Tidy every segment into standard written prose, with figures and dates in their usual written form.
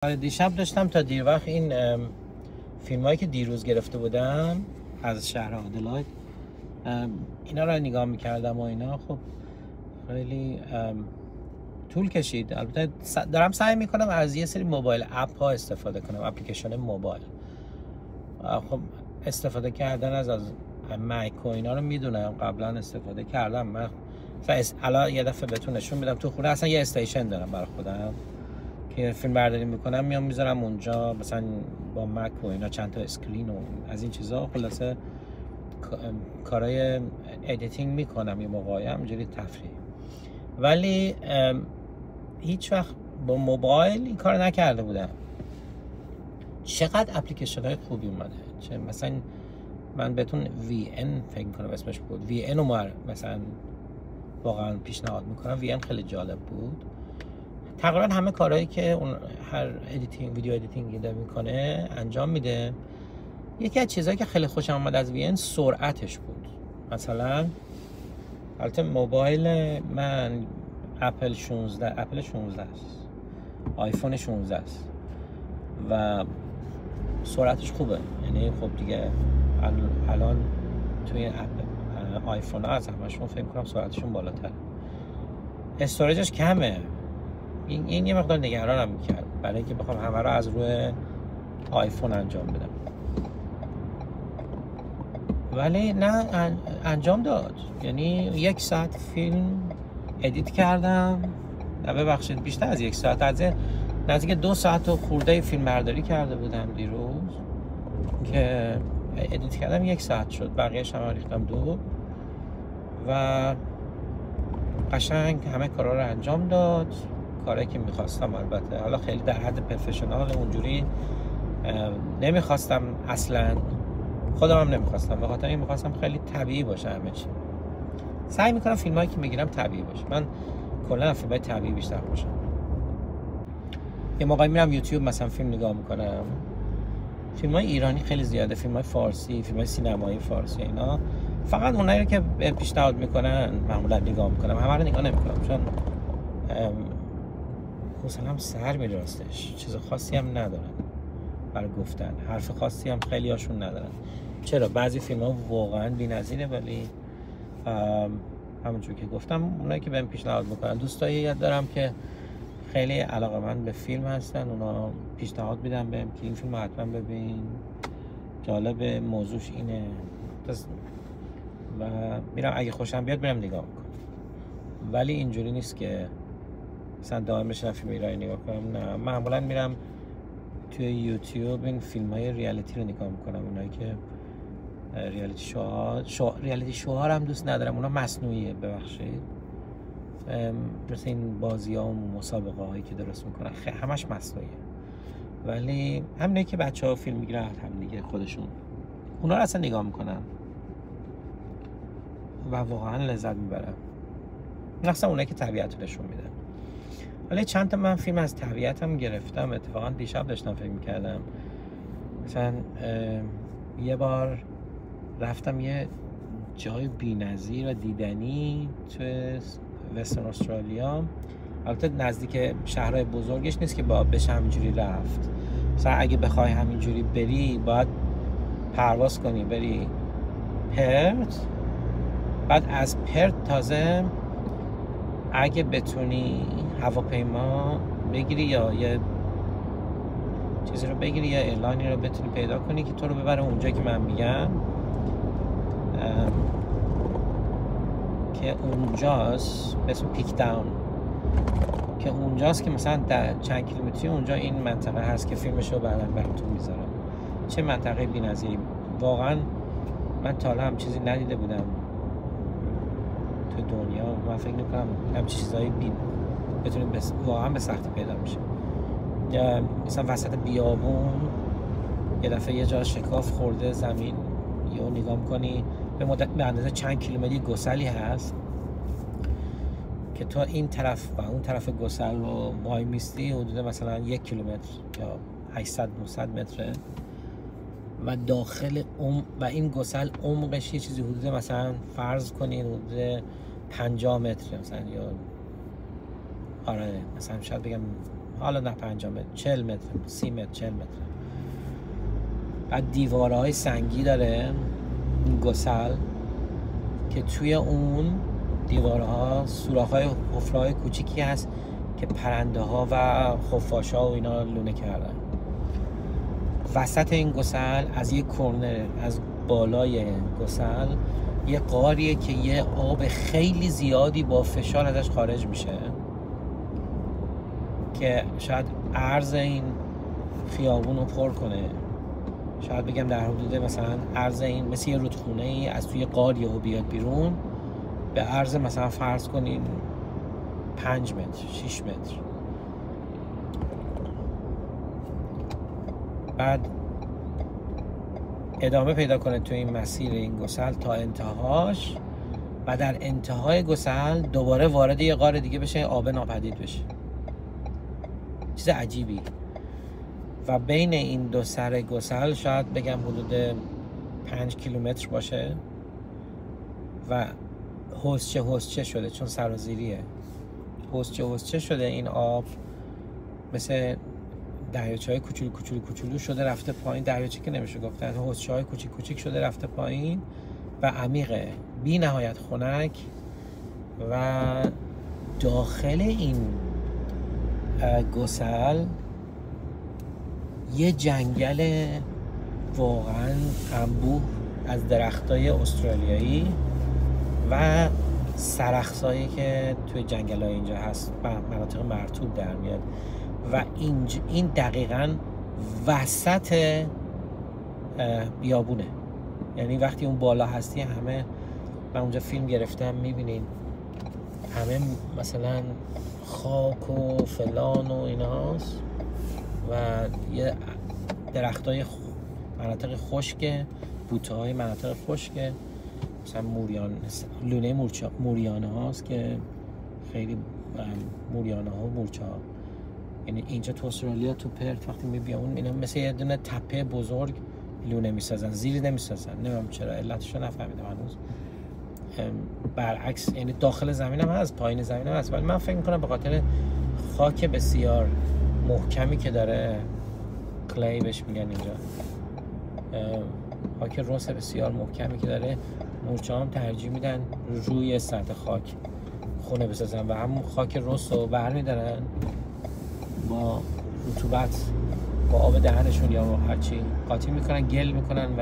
دیشب داشتم تا دیر وقت این فیلم هایی که دیروز گرفته بودم از شهر آدلاید اینا رو نگاه میکردم و اینا خب خیلی طول کشید. البته دارم سعی میکنم از یه سری موبایل اپ ها استفاده کنم، اپلیکیشن موبایل. خب استفاده کردن از مک و اینا رو میدونم، قبلا استفاده کردم. من الان یه دفعه بهتون نشون میدم. تو خونه اصلا یه استیشن دارم برای خودم که فیلم برداری میکنم، میام میذارم اونجا، مثلا با مک و اینا چند تا اسکرین و از این چیزا، خلاصه کارهای ادیتینگ میکنم یه موقعی همینجوری تفریح. ولی هیچ وقت با موبایل این کار نکرده بودم. چقدر اپلیکیشن های خوبی اومده. چه مثلا من بهتون VN فکر کنم اسمش بود، VN رو مثلا واقعا پیشنهاد میکنم. VN خیلی جالب بود. تقریبا همه کارهایی که اون هر ویدیو ادیتینگ داره میکنه انجام میده. یکی از چیزایی که خیلی خوشم اومد از VN سرعتش بود. مثلا البته موبایل من اپل 16 است، آیفون 16 است و سرعتش خوبه. یعنی خب دیگه الان توی آیفون ها از همشون فکر کنم سرعتشون بالاتره. استوریجش کمه. این یه مقدار نگرانم میکرد برای اینکه بخوام همه رو از روی آیفون انجام بدم، ولی نه انجام داد. یعنی 1 ساعت فیلم ادیت کردم، نه ببخشید بیشتر از 1 ساعت، از نزدیک 2 ساعت و خورده فیلم برداری کرده بودم دیروز که ادیت کردم. 1 ساعت شد، بقیه‌اش هم ریختم دور و قشنگ همه کارا رو انجام داد. کاری که میخواستم. البته حالا خیلی در حد پروفشنال اونجوری نمیخواستم، اصلا خودم هم نمیخواستم، به خاطر این میخواستم خیلی طبیعی باشه همه چی. سعی میکنم فیلمایی که میگیرم طبیعی باشه. من کلا فیلمای طبیعی بیشتر خوشم. یه موقعی میرم یوتیوب مثلا فیلم نگاه میکنم، فیلمای ایرانی خیلی زیاده، فیلمای فارسی، فیلمای سینمایی فارسی، اینا فقط اونایی رو که پیشنهاد میکنن معمولا نگاه میکنم. همه رو نگاه نمیکنم چون حوصله‌ام سر میره راستش. چیز خاصی هم ندارن برای گفتن، حرف خاصی هم خیلی هاشون ندارن. چرا بعضی فیلم ها واقعا بی‌نظیره، ولی همونجور که گفتم اونایی که بهم پیشنهاد میکنن، دوستایی یاد دارم که خیلی علاقه‌مند به فیلم هستن، اونا پیشنهاد میدن بهم که این فیلم حتما ببین، جالب، موضوعش اینه، و میرم اگه خوشم بیاد میرم نگاه میکنم. ولی اینجوری نیست که مثلا دائم بشینم فیلم ایرانی نگاه کنم. نه، معمولا میرم توی یوتیوب این فیلم های ریالیتی رو نگاه میکنم. اونایی که ریالیتی شوها هم دوست ندارم، اونا مصنوعیه، ببخشید، مثل این بازی ها و مسابقه هایی که درست میکنن همش مصنوعیه. ولی همینه که بچه ها فیلم میگیرن هم دیگه خودشون، اونا رو اصلا نگاه میکنم و واقعا لذت میبرم، مثلا اونایی که طبیعت رو نشون میدن. ولی چند تا من فیلم از طبیعت هم گرفتم. اتفاقا دیشب داشتم فکر میکردم، مثلا یه بار رفتم یه جای بی‌نظیر و دیدنی توی وسترن استرالیا. البته نزدیک شهرهای بزرگش نیست که با بشه همینجوری رفت. مثلا اگه بخوای همینجوری بری باید پرواز کنی بری پرت، بعد از پرت تازه اگه بتونی هواپیما بگیری یا یه چیزی رو بگیری یا ایرلاینی رو بتونی پیدا کنی که تو رو ببره اونجا که من میگم، که اونجاست به اسم پیک داون، که اونجاست که مثلا در چند کیلومتری اونجا این منطقه هست که فیلمشو براتون میذارم. چه منطقه بی‌نظیری واقعا. من تا حالا هم چیزی ندیده بودم تو دنیا. من فکر می‌کنم هم چیزایی بتونیم واقعا به سختی پیدا میشه. یا مثلا وسط بیابون یه دفعه یه جا شکاف خورده زمین، یا نگاه می‌کنی به اندازه چند کیلومتری گسلی هست که تو این طرف و اون طرف گسل رو وای میستی حدود مثلا 1 کیلومتر یا 800-900 متره و داخل و این گسل عمقش یه چیزی حدود مثلا فرض کنین حدود 50 متر مثلا، یا آره مثلا شاید بگم حالا نه 50 متر، 40 متر، 30 متر، 40 متر. بعد دیوارهای سنگی داره این گسل که توی اون دیوارها سوراخ‌های حفره‌های کوچیکی هست که پرنده ها و خفاش‌ها و اینا لونه کردن. وسط این گسل از یک کرنر از بالای گسل یه غاریه که یه آب خیلی زیادی با فشار ازش خارج میشه که شاید عرض این خیابون رو پر کنه. شاید بگم در حدود مثلا عرض این مثل یه رودخونه ای از توی غاریه و بیاد بیرون به عرض مثلا فرض کنین 5 متر 6 متر. بعد ادامه پیدا کنه تو این مسیر این گسل تا انتهاش و در انتهای گسل دوباره وارد یه غار دیگه بشه، آب ناپدید بشه. چیز عجیبی. و بین این دو سر گسل شاید بگم حدود 5 کیلومتر باشه و حوضچه شده چون سرازیریه. حوضچه شده این آب، مثل دریاچه‌های کوچولو شده رفته پایین. دریاچه که نمیشه گفت، حوضچه‌های کوچیک شده رفته پایین و عمیقه، بی نهایت خنک. و داخل این گسل یه جنگل واقعا انبوه از درختای استرالیایی و سرخسایی که توی جنگل‌های اینجا هست و مناطق مرطوب در میاد. و این دقیقاً وسط بیابونه. یعنی وقتی اون بالا هستی همه، من اونجا فیلم گرفتم میبینین همه مثلا خاک و فلان و ایناست و یه درختای مناطق خشکه، بوته‌های مناطق خشکه، مثلا لونه موریانه هاست که خیلی موریانه ها و مورچه ها. یعنی اینجا تو استرالیا تو پرت وقتی میبینم اینا مثل یه دونه تپه بزرگ لونه میسازن، زیر نمیسازن. نمیدونم چرا، علتشو نفهمیدم هنوز. برعکس یعنی داخل زمین هم هست، پایین زمین هم هست، ولی من فکر میکنم به خاطر خاک بسیار محکمی که داره، کلی بهش میگن اینجا، خاک رس بسیار محکمی که داره، مورچه هم ترجیح میدن روی سطح خاک خونه بسازن و همون خاک رس رو برمیدارن با رطوبت با آب دهنشون یا هرچی قاطی میکنن، گل میکنن و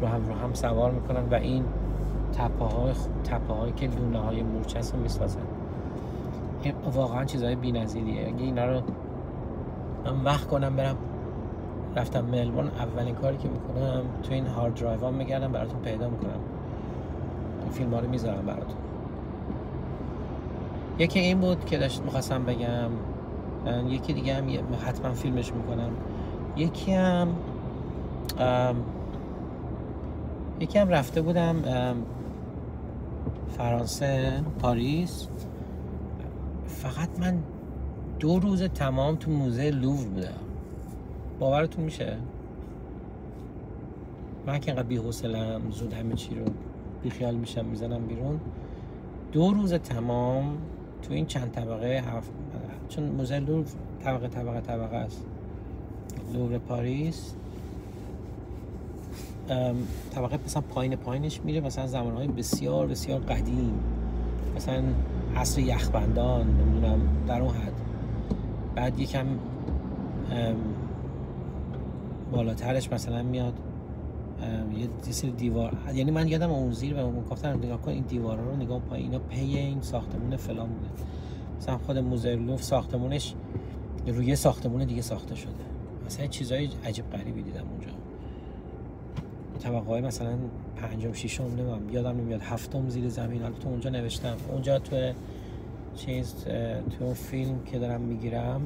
رو هم سوار میکنن و این تپه های که لونه های مورچه هست رو میسازن. این واقعا چیزهای بی نظیریه. اگه اینا رو من وقت کنم برم، رفتم ملبورن، اولین کاری که میکنم تو این هارد درایو ها میگردم براتون پیدا میکنم، این فیلم ها رو میذارم براتون. یکی این بود که میخواستم بگم. یکی دیگه هم حتما فیلمش میکنم. یکی هم رفته بودم فرانسه، پاریس. فقط من 2 روز تمام تو موزه لوور بودم. باورتون میشه؟ من که انقدر بی‌حوصله‌ام، زود همه چی رو بیخیال میشم میزنم بیرون. 2 روز تمام تو این چند طبقه چون موزه لوور طبقه است. لوور پاریس طبقه مثلا پایینش میره مثلا زمانهای بسیار بسیار قدیم، مثلا عصر یخبندان، نمیدونم در اون حد. بعد یکم بالاترش مثلا میاد یه سری دیوار. یعنی من یادم اون زیر به اون گفتن نگاه کن این دیوارا رو نگاه پایین، اینا پی این ساختمون فلان بوده. مثلا خود موزه لوور ساختمونش روی ساختمون دیگه ساخته شده. مثلا چیزای عجیب غریبی دیدم اونجا. طبقه‌های مثلا 5م 6م نمیدونم، یادم نمیاد، 7م زیر زمین. البته اونجا نوشتم، اونجا تو اون فیلم که دارم میگیرم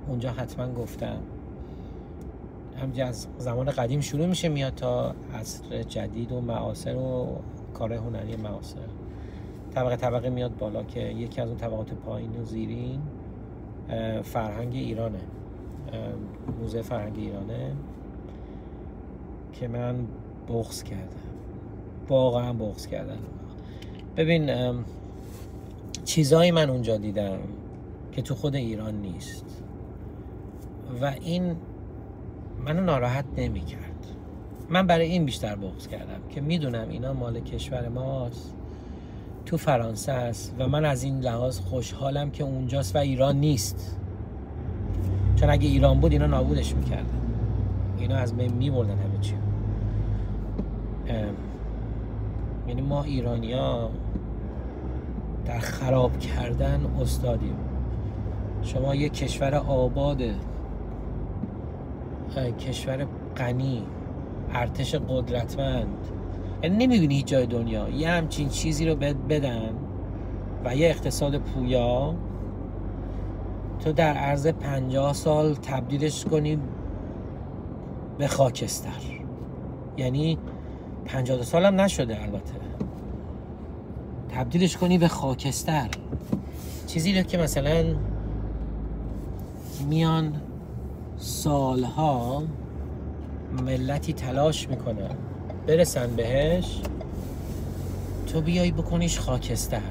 اونجا حتما گفتم. همینجا از زمان قدیم شروع میشه میاد تا عصر جدید و معاصر و کار هنری معاصر. طبقه میاد بالا که یکی از اون طبقات پایین و زیرین فرهنگ ایرانه، موزه فرهنگ ایرانه که من بغض کردم، واقعا بغض کردم. ببین چیزایی من اونجا دیدم که تو خود ایران نیست و این منو ناراحت نمی کرد. من برای این بیشتر بغض کردم که میدونم اینا مال کشور ماست، تو فرانسه است و من از این لحاظ خوشحالم که اونجاست و ایران نیست، چون اگه ایران بود اینا نابودش میکردن، اینا از بین میبردن همه چی. یعنی ما ایرانی‌ها در خراب کردن استادیم. شما یک کشور آباد، کشور غنی، ارتش قدرتمند، یعنی نمیبینی هیچ جای دنیا یه همچین چیزی رو بدن و یه اقتصاد پویا تو در عرض 50 سال تبدیلش کنی به خاکستر. یعنی 52 سال هم نشده البته، تبدیلش کنی به خاکستر. چیزی رو که مثلا میان سالها ملتی تلاش میکنن برسن بهش، تو بیایی بکنیش خاکستر.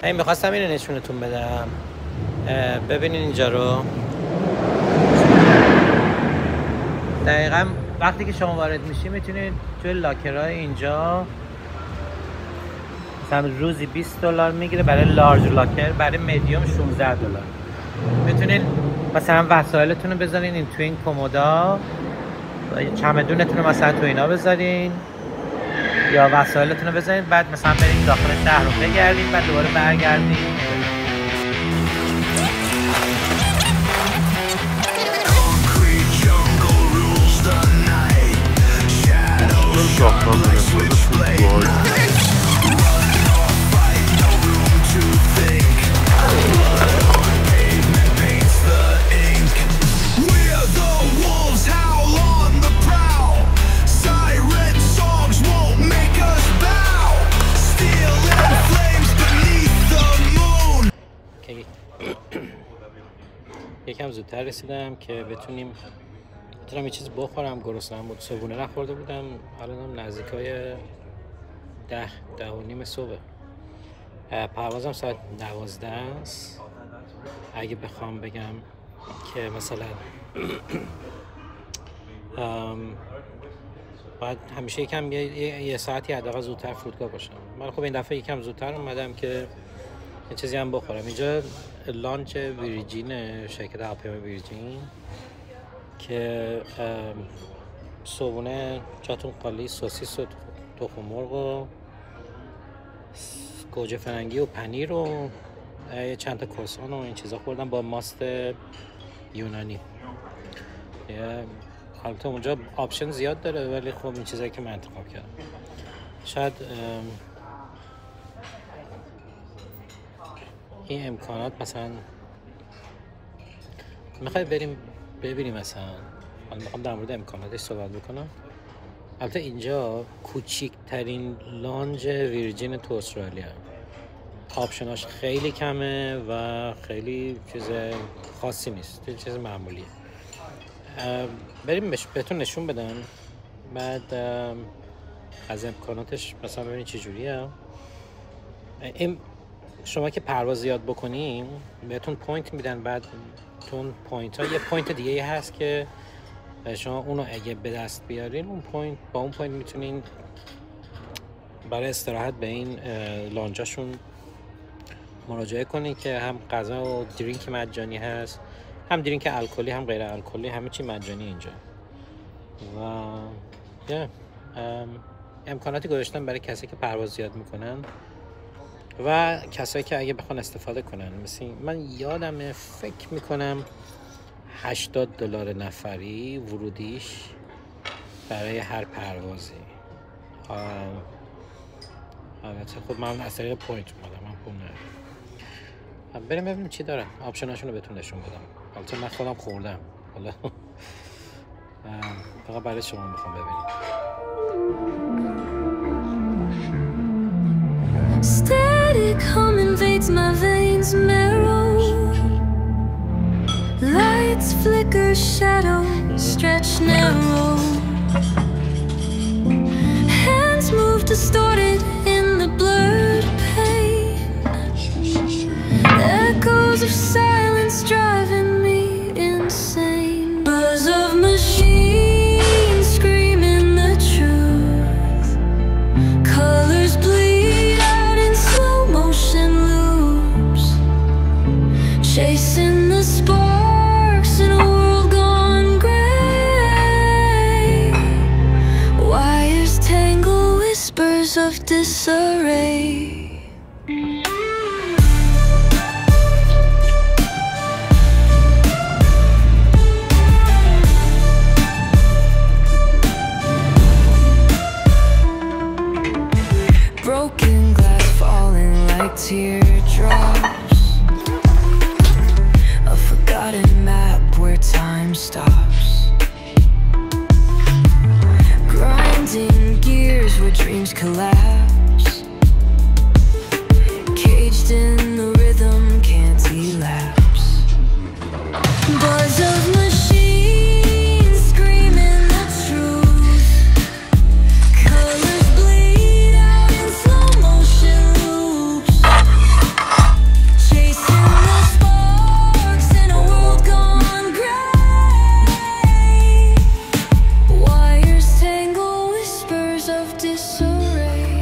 من میخواستم اینو نشونتون بدم. ببینین اینجا رو. دقیقا وقتی که شما وارد میشین میتونید توی لاکرهای اینجا مثلا روزی $20 میگیره برای لارج لاکر، برای مدیوم $16. میتونین مثلا وسایلتون رو بذارین این تو این کمودا، چمدونتون رو مثلا تو اینا بذارین یا وسایلتون رو بذارین، بعد مثلا برین داخل شهر رو بگردین، بعد دوباره برگردین. We are the زودتر رسیدم که بتونم یه چیز بخورم. گرسنه‌ام بود، صبحونه نخورده بودم. الانم نزدیکای 10:30 صبح. پروازم ساعت 12 است. اگه بخوام بگم که مثلا باید همیشه یکم یه ساعتی حداقل زودتر فرودگاه باشم. من خب این دفعه یکم زودتر اومدم که یه چیزی هم بخورم. اینجا لانچ ویرجین، شرکت هواپیمای ویرجین، که صبحونه جاتون خالی، سوسیس و تخم مرغ و گوجه فرنگی و پنیر و چند تا کروسان و این چیزا خوردم با ماست یونانی. البته اونجا آپشن زیاد داره ولی خب این چیزایی که من انتخاب کردم. شاید این امکانات مثلا میخوای بریم ببینیم، مثلا من میخوام در مورد امکاناتش صحبت بکنم. البته اینجا کوچیکترین لانج ویرجین تو استرالیا، آپشناش خیلی کمه و خیلی چیز خاصی نیست، چیز معمولیه. بریم بهتون نشون بدم بعد از امکاناتش مثلا ببینید چه جوریه. این شما که پرواز زیاد بکنین بهتون پوینت میدن، بعد تون پوینت ها یه پوینت دیگه هست که شما اونو اگه به دست بیارین اون پوینت، با اون پوینت میتونین برای استراحت به این لانجاشون مراجعه کنین که هم غذا و درینک مجانی هست، هم درینک الکلی هم غیر الکلی، همه چی مجانی اینجا. و امکاناتی گذاشتن برای کسی که پرواز زیاد میکنن و کسایی که اگه بخوان استفاده کنن. مثل من یادمه فکر میکنم $80 نفری ورودیش برای هر پروازی. البته خب من از طریق پوینت اومدم، من پول ندارم. بریم ببینیم چی دارن، آپشناشون رو بهتون نشون بدم. البته من خودم خوردم، حالا فقط برای شما میخوام ببینیم. Static hum invades my veins marrow. Lights flicker, shadows stretch narrow. Hands move distorted in the blurred pain. Echoes of silence driving me insane. Buzz of machines screaming the truth. Colors bleed out in slow motion loops, chasing the sparks in a world gone gray. Wires tangle, whispers of disarray. Broken glass falling like teardrops. A forgotten map where time stops. Grinding gears where dreams collapse. Caged in the rhythm, can't elapse. Buzz of machines screaming the truth. Colors bleed out in slow motion loops, chasing the sparks in a world gone gray. Wires tangle, whispers of disarray.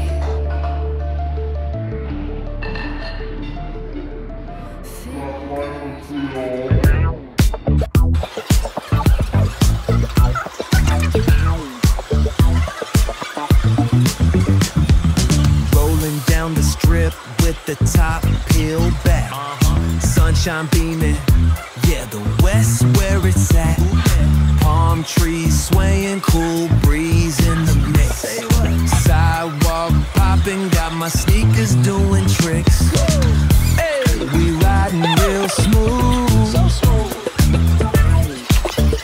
Rolling down the strip with the top peeled back. Sunshine beaming, yeah, the west where it's at. Palm trees swaying, cool breeze in the mix. Sidewalk popping, got my sneakers doing tricks. Hey, we riding real smooth.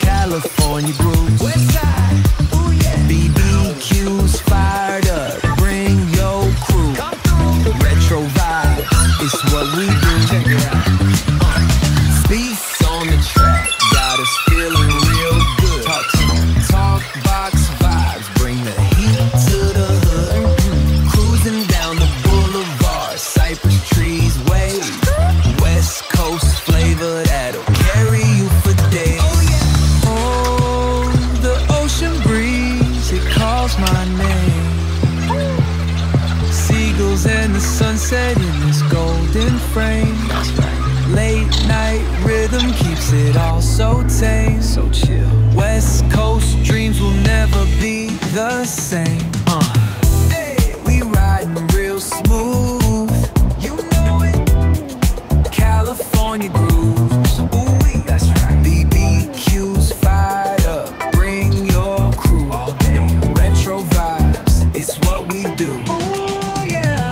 California grooves. Westside, ooh yeah. BBQs fired up, bring your crew. Retro vibe, it's what we do. Check it out. Beats on the track, calls my name. Seagulls and the sunset in this golden frame. Late night rhythm keeps it all so tame. So chill. West Coast dreams will never be the same. Hey, we riding real smooth. You know it. California grooves. Ooh, that's right. BBQs fired up. Bring your crew all day. Retro vibes. It's what we do. Ooh, yeah.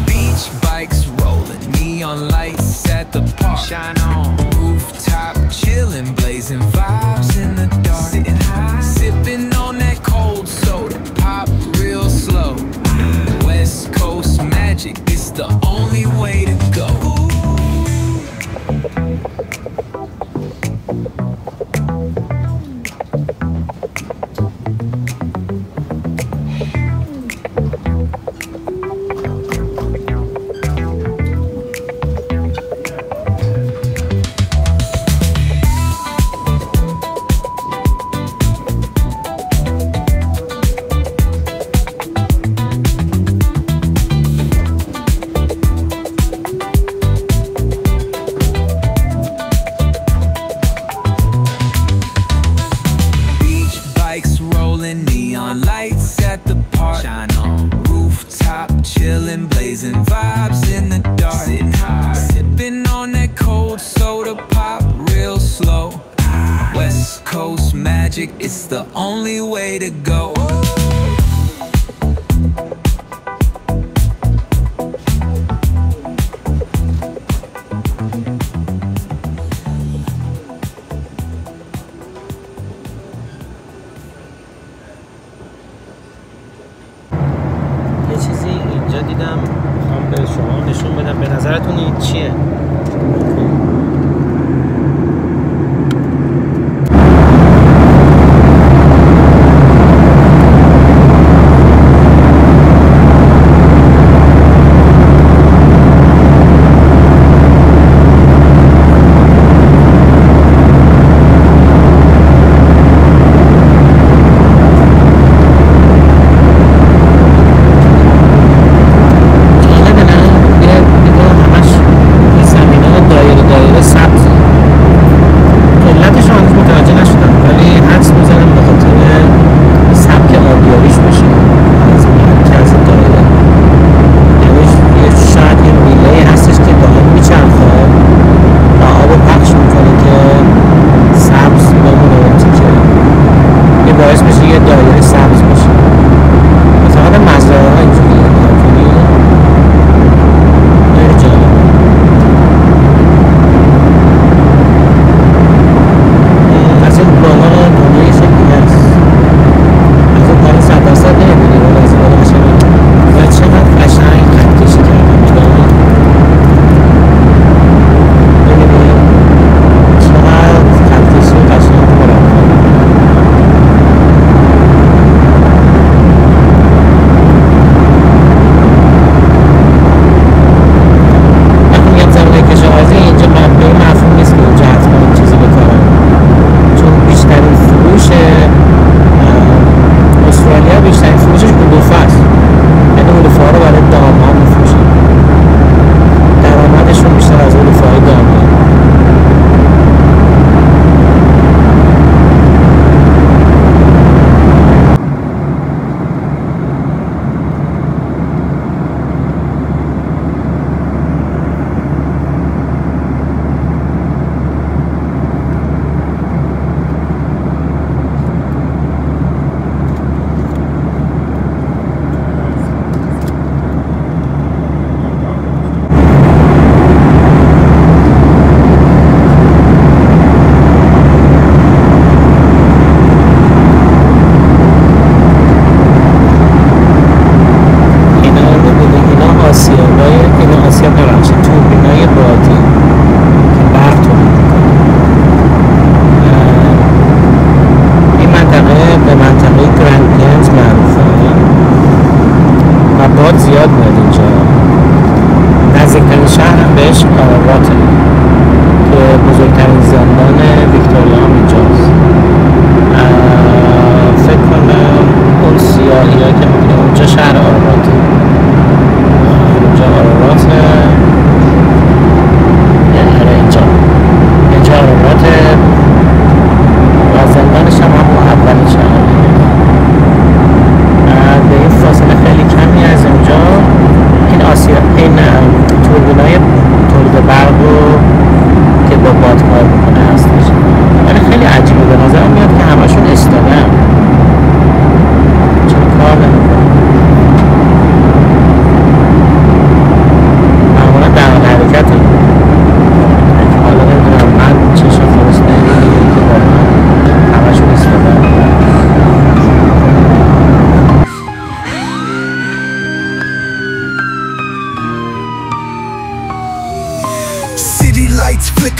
Beach bikes rolling. Neon lights at the park. Shine on. Rooftop chillin', blazing vibes in the dark. Sitting high, sipping on that cold soda. Pop real slow. West Coast magic, it's the only way to go. Neon lights at the park. Shine on. Rooftop chillin', blazing vibes in the dark. Sitting high, sipping on that cold soda. Pop real slow. West Coast magic, it's the only way to go. دیدم میخوام به شما نشون بدم. به نظرتون این چیه؟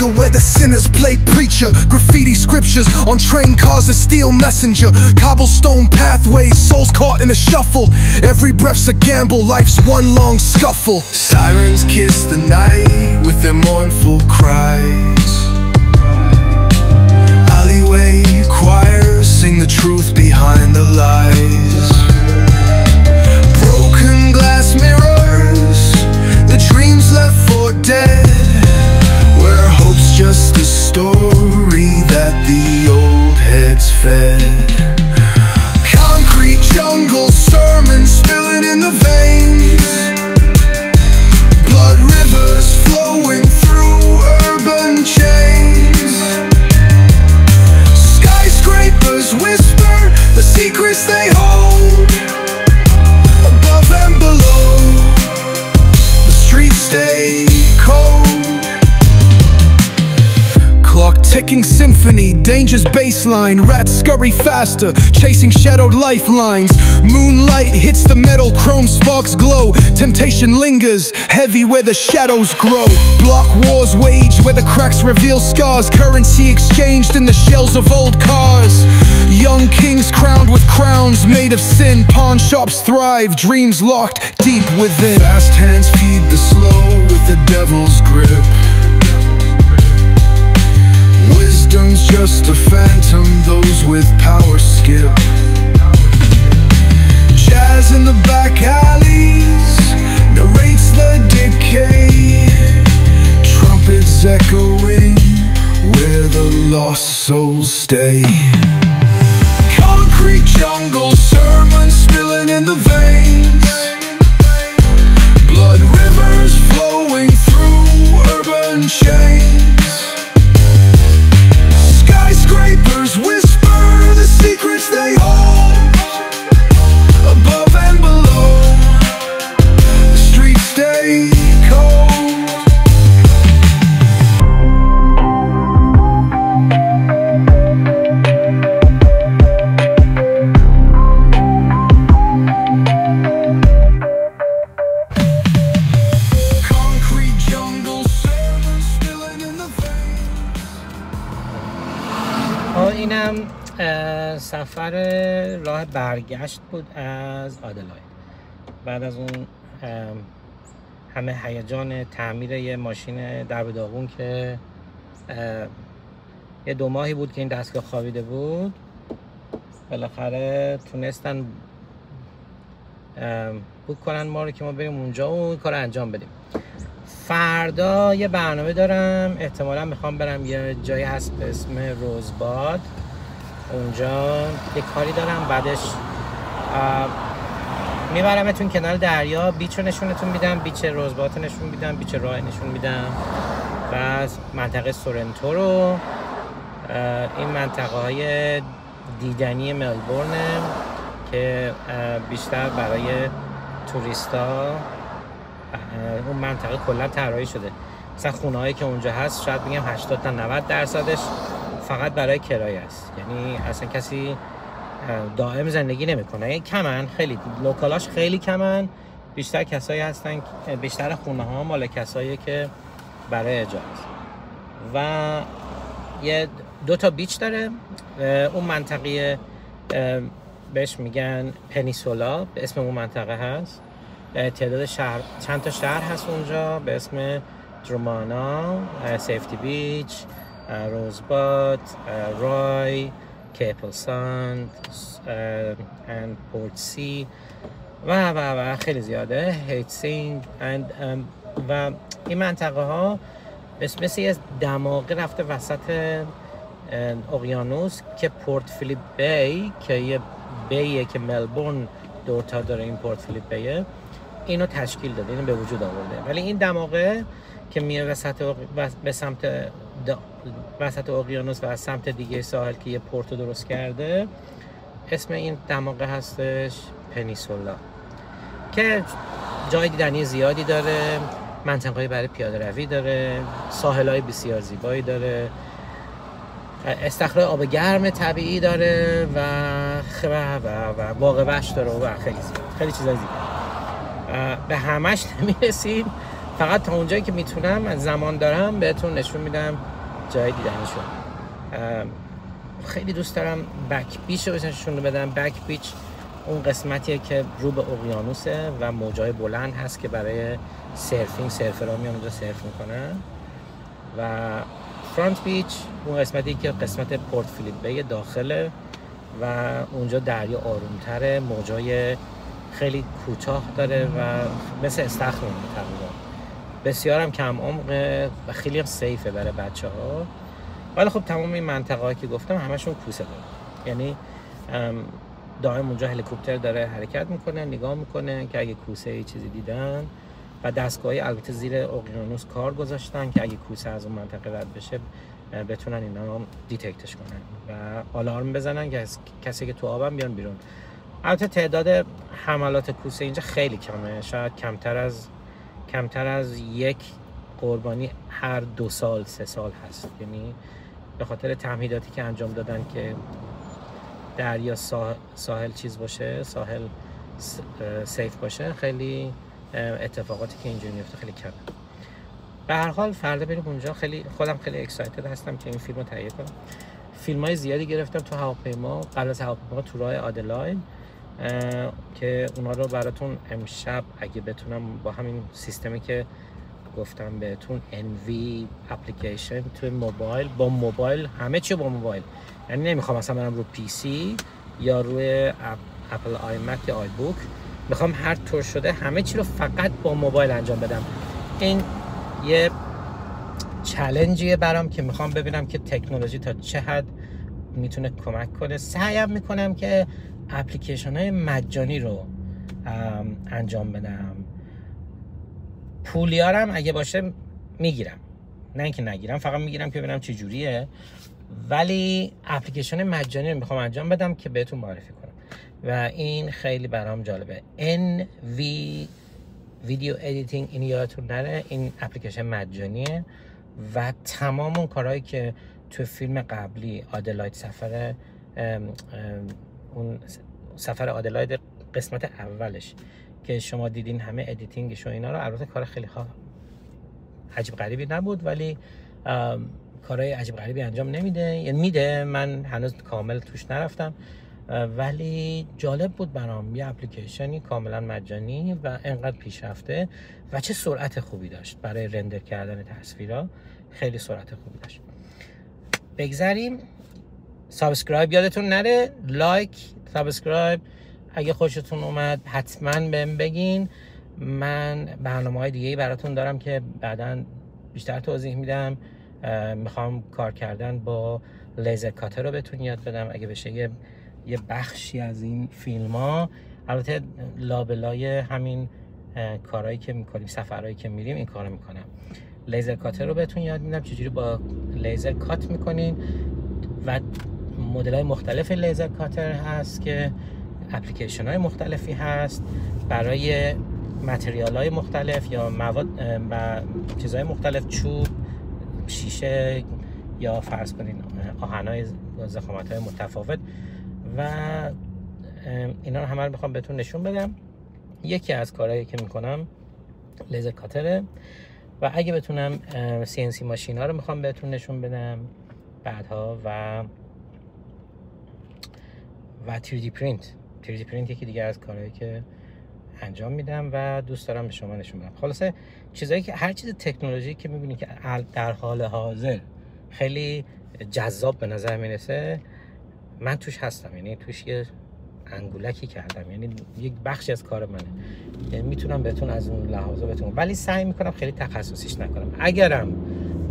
Jail where the sinners play preacher. Graffiti scriptures on train cars, a steel messenger. Cobblestone pathways, souls caught in a shuffle. Every breath's a gamble, life's one long scuffle. Sirens kiss the night with their mournful cries. Alleyway choirs sing the truth behind the lies. Broken glass mirrors, the dreams left for dead, where hope's just a story that the old heads fed. Concrete jungle sermons spilling in the veins. Blood rivers flowing through urban chains. Skyscrapers whisper the secrets they hold. Above and below, the streets stay cold. Clock ticking symphony, danger's baseline. Rats scurry faster, chasing shadowed lifelines. Moonlight hits the metal, chrome sparks glow. Temptation lingers, heavy where the shadows grow. Block wars wage where the cracks reveal scars. Currency exchanged in the shells of old cars. Young kings crowned with crowns made of sin. Pawn shops thrive, dreams locked deep within. Fast hands feed the slow with the devil's grip. Wisdom's just a phantom, those with power skip. Jazz in the back alleys narrates the decay. Trumpets echoing where the lost souls stay. Concrete jungle sermons spilling in the veins. Blood rivers flowing through urban chains. Skyscrapers whisper the secrets they hold. Above and below, the streets stay cold. Concrete jungle sermons spilling in the veins. اینم سفر راه برگشت بود از آدلاید. بعد از اون همه هیجان تعمیر یه ماشین در به داغون که یه 2 ماهی بود که این دستگاه خوابیده بود، بالاخره تونستن بوک کنن ما رو که ما بریم اونجا و این کار انجام بدیم. فردا یه برنامه دارم، احتمالا میخوام برم یه جایی هست به اسم روزباد، اونجا یه کاری دارم. بعدش میبرمتون کنار دریا، بیچ رو نشونتون میدم، بیچ روزباد رو نشون میدم، بیچ راه نشون میدم. و منطقه سورنتو رو، این منطقه های دیدنی ملبورنه که بیشتر برای توریستا اون منطقه کلا طراحی شده. مثلا خونه هایی که اونجا هست شاید بگم 80 تا 90% فقط برای کرایه است، یعنی اصلا کسی دائم زندگی نمیکنه. یعنی کمن، خیلی لوکالاش خیلی کمن، بیشتر کسایی هستن، بیشتر خونه ها مال کسایی که برای اجاره است. و یه 2 تا بیچ داره. اون منطقه بهش میگن پنیسولا، به اسم اون منطقه هست. تعداد شهر، چند تا شهر هست اونجا به اسم درومانا، سیفتی بیچ، روزباد، رای، کیپل ساند، پورت سی و خیلی زیاده، هیتسینگ. و این منطقه ها مثل یه دماغه رفته وسط اقیانوس که پورت فیلیپ بی که یه بیه که ملبورن دورتا داره، این پورت فیلیپ بیه، اینو تشکیل داده، اینو به وجود آورده. ولی این دماغه که میاد به سمت وسط اقیانوس و از سمت دیگه ساحل که یه پورتو درست کرده، اسم این دماغه هستش پنیسولا، که جای دیدنی زیادی داره، منطقه‌ای برای پیاده روی داره، ساحل‌های بسیار زیبایی داره، استخرهای آب گرم طبیعی داره و باغ وحش داره و خیلی چیزای زیبا. به همش نمیرسیم، فقط تا اونجایی که میتونم از زمان دارم بهتون نشون میدم جای دیدنشون. خیلی دوست دارم بک بیچ رو بهشون بدم. بک بیچ اون قسمتیه که رو به اقیانوسه و موجای بلند هست که برای سرفینگ سرفرها میان اونجا سرف میکنن. و فرانت بیچ اون قسمتی که قسمت پورت فیلیپ بی داخله و اونجا دریا آرومتره، موجای خیلی کوتاه داره و مثل استخر میمونه تقریبا. بسیار هم کم عمقه و خیلی هم سیفه برای بچه‌ها. ولی خب تمام این منطقه‌ای که گفتم همشون کوسه داره، یعنی دائم اونجا هلیکوپتر داره حرکت میکنه، نگاه میکنه که اگه کوسه ای چیزی دیدن و دستگاهی البته زیر اقیانوس کار گذاشتن که اگه کوسه از اون منطقه رد بشه بتونن اینا دیتکتش کنن و آلارم بزنن که کسی که تو آبن بیان بیرون. البته تعداد حملات کوسه اینجا خیلی کمه، شاید کمتر از یک قربانی هر 2 سال 3 سال هست، یعنی به خاطر تمهیداتی که انجام دادن که دریا ساحل چیز باشه، ساحل سیف باشه، خیلی اتفاقاتی که اینجوری میفته خیلی کمه. به هر حال فردا بریم اونجا. خودم خیلی اکسایتد هستم که این فیلم رو تهیه کنم. فیلم‌های زیادی گرفتم تو هواپیما، قبل از هواپیما تو راه آدلاید که اونا رو براتون امشب اگه بتونم با همین سیستمی که گفتم بهتون NV اپلیکیشن تو موبایل، با موبایل همه چی با موبایل، یعنی نمیخوام مثلا برم رو PC یا روی اپل آی مک یا آی بوک، میخوام هر طور شده همه چی رو فقط با موبایل انجام بدم. این یه چالنجیه برام که میخوام ببینم که تکنولوژی تا چه حد میتونه کمک کنه. سعیم میکنم که اپلیکیشن های مجانی رو انجام بدم. پولیارم اگه باشه میگیرم، نه اینکه نگیرم، فقط میگیرم که ببینم چه جوریه. ولی اپلیکیشن مجانی رو میخوام انجام بدم که بهتون معرفی کنم و این خیلی برام جالبه. NV ویدیو ادیتینگ، این یادتون نره، این اپلیکیشن مجانیه و تمام اون کارهایی که تو فیلم قبلی آدلاید سفر آدلاید قسمت اولش که شما دیدین همه ادیتینگش و اینا رو، البته کار خیلی عجیب غریبی نبود ولی کارهای عجیب غریبی انجام نمیده، یعنی میده، من هنوز کامل توش نرفتم ولی جالب بود برام. یه اپلیکیشنی کاملا مجانی و انقدر پیشرفته و چه سرعت خوبی داشت برای رندر کردن تصویرها، خیلی سرعت خوبی داشت. بگذاریم. سابسکرایب یادتون نره، لایک، سابسکرایب. اگه خوشتون اومد حتما بهم بگین. من برنامه‌های دیگه‌ای براتون دارم که بعداً بیشتر توضیح میدم. میخوام کار کردن با لیزر کاتر رو بهتون یاد بدم اگه بشه یه بخشی از این فیلم ها. البته لابلای همین کارهایی که میکنیم، سفرهایی که میریم، این کارو میکنم. لیزر کاتر رو بهتون یاد میدم چجوری با لیزر کات میکنین و مدل های مختلف لیزر کاتر هست که اپلیکیشن های مختلفی هست برای متریال های مختلف یا مواد و چیزهای مختلف، چوب، شیشه یا فرض کنین آهن‌های ضخامت‌های متفاوت و اینا رو همه رو میخوام بهتون نشون بدم. یکی از کارهایی که میکنم لیزر کاتره و اگه بتونم CNC ماشینا رو میخوام بهتون نشون بدم بعدها و 3D پرینت یکی دیگه از کارهایی که انجام میدم و دوست دارم به شما نشون بدم. خلاصه چیزایی که هر چیز تکنولوژی که میبینی که در حال حاضر خیلی جذاب به نظر میرسه، من توش هستم، یعنی توش یه انگولکی کردم، یعنی یک بخشی از کار منه، یعنی میتونم بهتون از اون لحاظا بهتون، ولی سعی میکنم خیلی تخصصیش نکنم. اگرم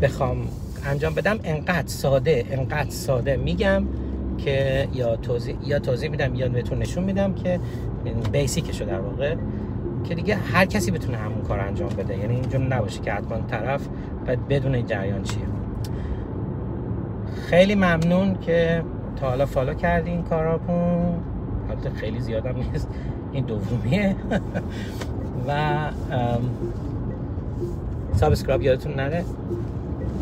بخوام انجام بدم انقدر ساده میگم که یا توضیح میدم یا بهتون نشون میدم که بیسیکشو در واقع، که دیگه هر کسی بتونه همون کار انجام بده، یعنی اینجور نباشه که حتما طرف باید بدون این جریان چیه. خیلی ممنون که تا حالا فالو کردین کارامو، البته خیلی زیادم نیست، این دومیه و سابسکرایب یادتون نره،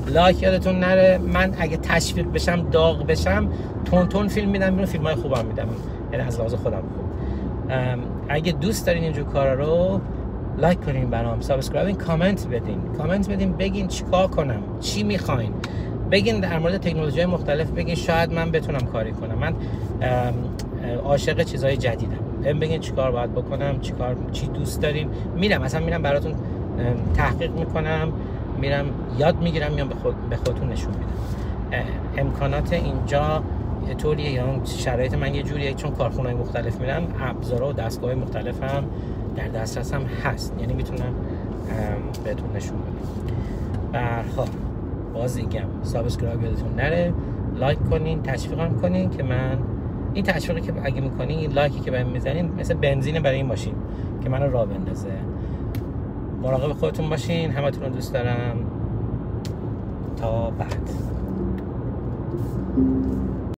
لایک یادتون نره. من اگه تشویق بشم، داغ بشم، تون فیلم میدم بیرون، فیلمای خوبم میدم، یعنی از لحاظ خودم خوب. اگه دوست دارین اینجور کارا رو لایک کنین برام، سابسکرایب، کامنت بدین، بگین چیکار کنم، چی میخواین، بگین در مورد تکنولوژی مختلف بگین، شاید من بتونم کاری کنم. من عاشق چیزهای جدیدم. بگین چیکار باید بکنم، چی دوست داریم، میرم براتون تحقیق میکنم، میرم یاد میگیرم، میام به خودتون نشون میدم. امکانات اینجا طوریه، یا شرایط من یه جوریه چون کارخونه‌های مختلف میرم، ابزارها و دستگاه‌های مختلف هم در دسترسم هست، یعنی میتونم بهتون نشون بدم. به هر حال باز میگم سابسکرایب یادتون نره، لایک کنین، تشویقم کنین که من این تشویقی که اگه میکنین، این لایکی که بهم میزنین مثل بنزین برای این ماشین که منو راه بندازه. مراقب خودتون باشین، همتون رو دوست دارم. تا بعد.